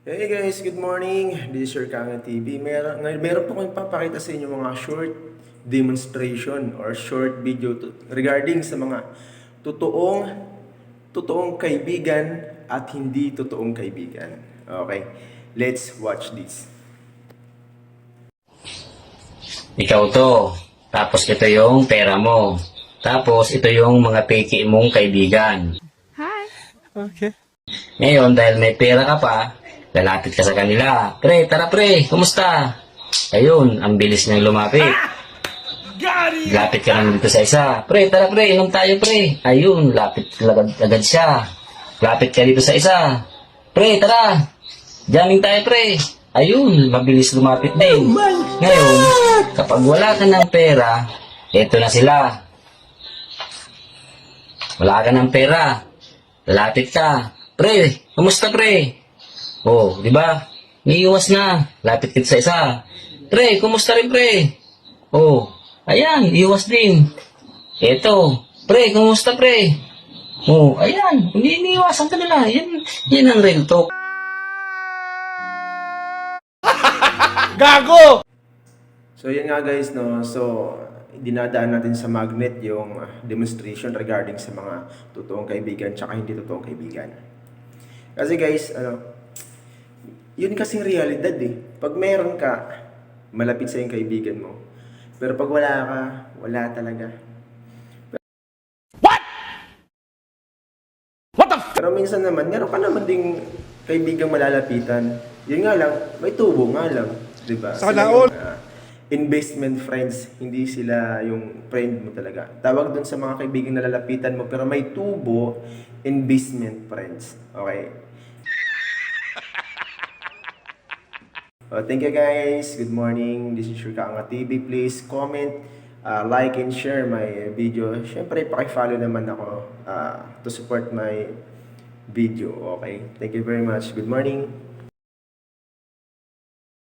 Hey guys, good morning. This is your Kanga TV. Meron po kong papakita sa inyo mga short demonstration or short video regarding sa mga totoong totoong kaibigan at hindi totoong kaibigan. Okay, let's watch this. Ikaw to. Tapos ito yung pera mo. Tapos ito yung mga peke mong kaibigan. Okay. Ngayon, dahil may pera ka pa, lalapit ka sa kanila. Pre, tara pre, kumusta? Ayun, ang bilis niyang lumapit. Lapit ka naman dito sa isa. Pre, tara pre, inom tayo pre. Ayun, lapit agad siya. Lapit ka dito sa isa. Pre, tara. Jamming tayo pre. Ayun, mabilis lumapit din. Ngayon, kapag wala ka ng pera, eto na sila. Wala ka ng pera. Lalapit ka. Pre, kumusta pre? Oh, di ba? Iiwas na. Lapit kita sa isa. Pre, kumusta rin pre? Oh, ayan, iiwas din. Eto, pre, kumusta pre? Oh, ayan, hindi iniiwasan ka nila. Yan ang real talk. Gago! So yan nga guys, no. So dinadaan natin sa magnet yung demonstration regarding sa mga totoong kaibigan tsaka hindi totoong kaibigan. Kasi guys, yun kasing realidad eh. Pag meron ka, malapit sa yung kaibigan mo. Pero pag wala ka, wala talaga. Pero minsan naman, meron ka naman ding kaibigang malalapitan. Yun nga lang, may tubo nga lang. Diba? Sana Sila all. yung, investment friends, hindi sila yung friend mo talaga. Tawag dun sa mga kaibigang nalalapitan mo, pero may tubo, investment friends. Okay? Thank you guys. Good morning. This is your Kanga TV. Please comment, like, and share my video. Siyempre, paki-follow naman ako to support my video. Okay? Thank you very much. Good morning.